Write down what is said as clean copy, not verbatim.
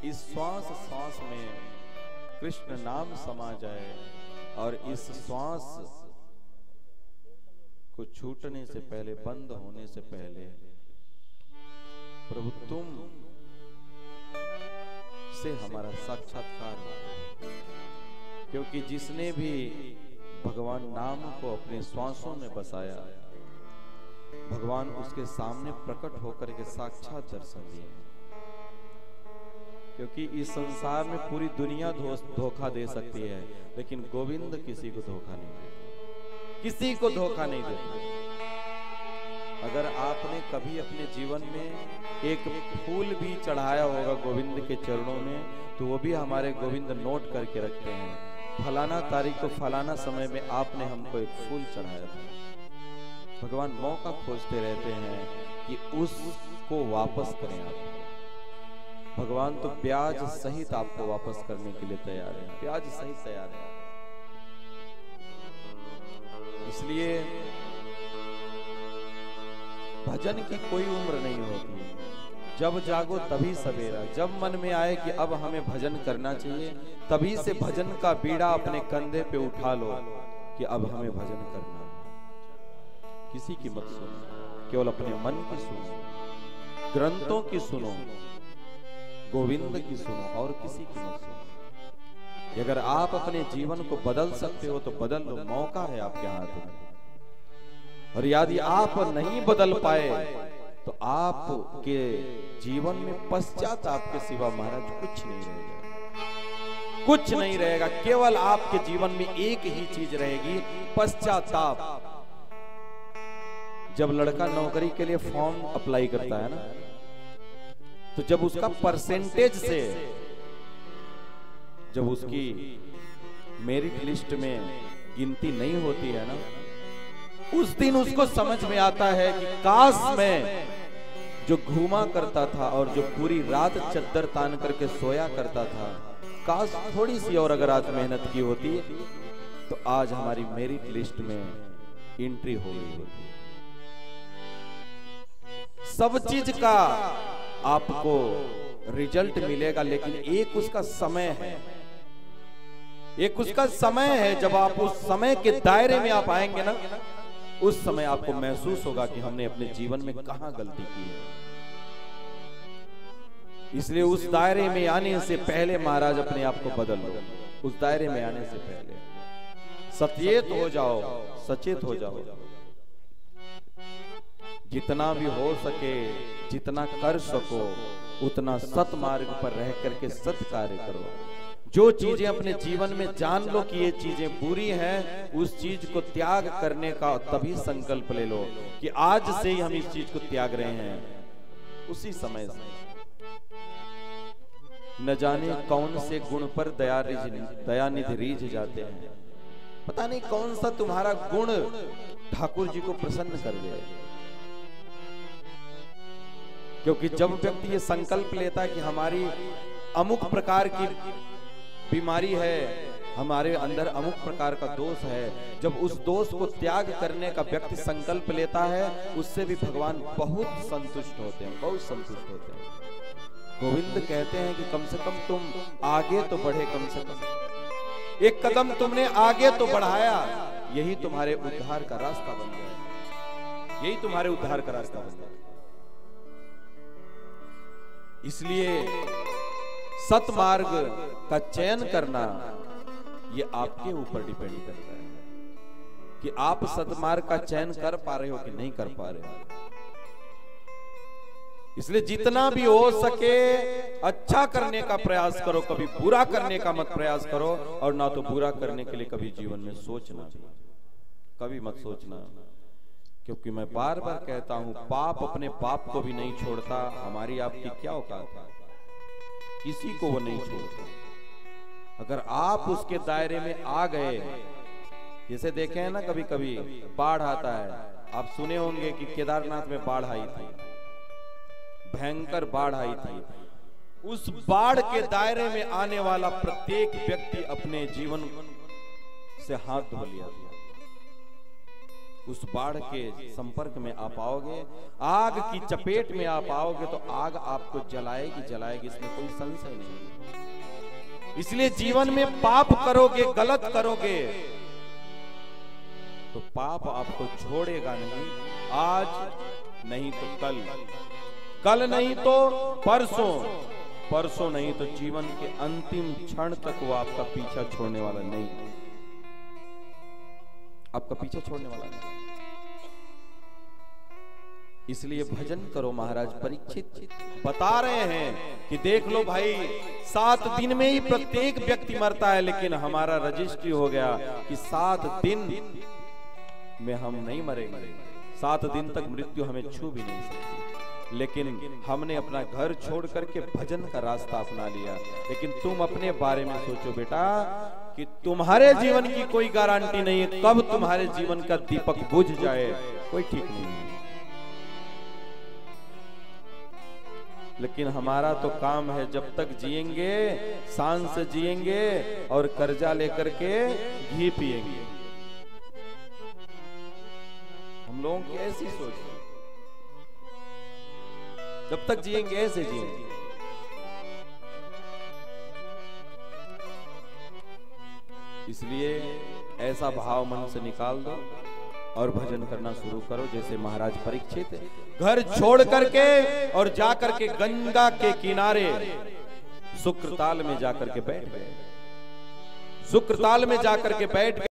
इस श्वास श्वास में कृष्ण नाम समा जाए और इस श्वास को छूटने से पहले, बंद होने से पहले प्रभु तुम से हमारा साक्षात्कार हो। क्योंकि जिसने भी भगवान नाम को अपने श्वासों में बसाया, भगवान उसके सामने प्रकट होकर के साक्षात दर्शन दिए। क्योंकि इस संसार में पूरी दुनिया धोखा दे सकती है, लेकिन गोविंद किसी को धोखा नहीं देते, किसी को धोखा नहीं देते। अगर आपने कभी अपने जीवन में एक फूल भी चढ़ाया होगा गोविंद के चरणों में, तो वो भी हमारे गोविंद नोट करके रखते हैं, फलाना तारीख को फलाना समय में आपने हमको एक फूल चढ़ाया था। भगवान मौका खोजते रहते हैं कि उसको वापस करें आप। भगवान तो ब्याज सहित आपको वापस करने के लिए तैयार है, ब्याज सहित तैयार है। इसलिए भजन की कोई उम्र नहीं होती। जब जागो तभी सवेरा। जब मन में आए कि अब हमें भजन करना चाहिए, तभी से भजन का बीड़ा अपने कंधे पे उठा लो कि अब हमें भजन करना है। किसी की मत सुनो, केवल अपने मन की सुनो, ग्रंथों की सुनो, गोविंद की सुनो, और किसी की मत सुनो। अगर आप अपने जीवन को बदल सकते हो तो बदल लो, मौका है आपके हाथ में। और यदि आप नहीं बदल पाए तो आपके जीवन में पश्चाताप के सिवा महाराज कुछ नहीं रहेगा, कुछ नहीं रहेगा। केवल आपके जीवन में एक ही चीज रहेगी, पश्चाताप। जब लड़का नौकरी के लिए फॉर्म अप्लाई करता है ना, तो जब उसका परसेंटेज से, जब उसकी मेरिट लिस्ट में गिनती नहीं होती है ना, उस दिन उसको समझ में आता है कि काश मैं जो घूमा करता था और जो पूरी रात चद्दर तान करके सोया करता था, काश थोड़ी सी और अगर आज मेहनत की होती तो आज हमारी मेरिट लिस्ट में एंट्री हो गई होती। सब चीज का आपको रिजल्ट मिलेगा, लेकिन एक उसका समय है, एक उसका समय है। जब आप उस समय के दायरे में आप आएंगे ना, उस समय आपको महसूस होगा कि हमने अपने जीवन में कहां गलती की है। इसलिए उस दायरे में आने से पहले महाराज अपने आप को बदल लो। उस दायरे में आने से पहले सचेत हो जाओ, सचेत हो जाओ। जितना भी हो सके, जितना कर सको, उतना सत मार्ग पर रह करके सत कार्य करो। जो चीजें अपने जीवन में जान लो कि ये चीजें बुरी हैं, उस चीज को त्याग करने का तभी संकल्प ले लो कि आज से ही हम इस चीज को त्याग रहे हैं। उसी समय से न जाने कौन से गुण पर दयानिधि रीझ जाते हैं। पता नहीं कौन सा तुम्हारा गुण ठाकुर जी को प्रसन्न कर दे। क्योंकि जब व्यक्ति ये संकल्प लेता है कि हमारी अमुक प्रकार की बीमारी है, हमारे अंदर अमुक प्रकार का दोष है, जब उस दोष को त्याग करने का व्यक्ति संकल्प लेता है, उससे भी भगवान बहुत संतुष्ट होते हैं, बहुत संतुष्ट होते हैं। गोविंद कहते हैं कि कम से कम तुम आगे तो बढ़े, कम से कम एक कदम तुमने आगे तो बढ़ाया, यही तुम्हारे उद्धार का रास्ता बन गया, यही तुम्हारे उद्धार का रास्ता बन गया। इसलिए सतमार्ग का चयन करना ये आपके ऊपर डिपेंड करता है कि आप सतमार्ग का चयन कर पा रहे हो कि नहीं कर पा रहे हो। इसलिए जितना भी हो सके अच्छा करने का प्रयास करो, कभी बुरा करने का मत प्रयास करो। और ना तो बुरा करने के लिए कभी जीवन में सोचना, कभी मत सोचना। क्योंकि मैं बार बार कहता हूं, पाप अपने पाप को भी नहीं छोड़ता। हमारी आपकी क्या औकात है, किसी को वो नहीं छोड़ता। अगर आप उसके दायरे में आ गए, जैसे देखे हैं ना कभी कभी बाढ़ आता है, आप सुने होंगे कि केदारनाथ में बाढ़ आई थी, भयंकर बाढ़ आई थी। उस बाढ़ के दायरे में आने वाला प्रत्येक व्यक्ति अपने जीवन से हाथ धो लिया था। उस बाढ़ के संपर्क में आप आओगे, आग की चपेट में आप आओगे तो आग आपको जलाएगी जलाएगी, इसमें कोई संशय नहीं। इसलिए जीवन में पाप करोगे, गलत करोगे तो पाप आपको छोड़ेगा नहीं, आज नहीं तो कल, कल नहीं तो परसों, परसों नहीं तो जीवन के अंतिम क्षण तक वो आपका पीछा छोड़ने वाला नहीं, आपका पीछा छोड़ने वाला नहीं। इसलिए भजन करो। महाराज परीक्षित बता रहे हैं कि देख लो भाई, 7 दिन में ही प्रत्येक व्यक्ति मरता है, लेकिन हमारा रजिस्ट्री हो गया कि 7 दिन में हम नहीं मरेंगे, 7 दिन तक मृत्यु हमें छू भी नहीं सकती। लेकिन हमने अपना घर छोड़ करके भजन का रास्ता अपना लिया। लेकिन तुम अपने बारे में सोचो बेटा कि तुम्हारे जीवन की कोई गारंटी नहीं है, कब तुम्हारे जीवन का दीपक बुझ जाए कोई ठीक नहीं है। लेकिन हमारा तो काम है, जब तक जिएंगे शान से जिएंगे और कर्जा लेकर के घी पिएंगे। हम लोगों की ऐसी सोच है, जब तक जिएंगे ऐसे जिएंगे। इसलिए ऐसा भाव मन से निकाल दो और भजन करना शुरू करो। जैसे महाराज परीक्षित घर छोड़ करके और जाकर के गंगा के किनारे शुक्रताल में जाकर के बैठ गए, शुक्रताल में जाकर के बैठ गए।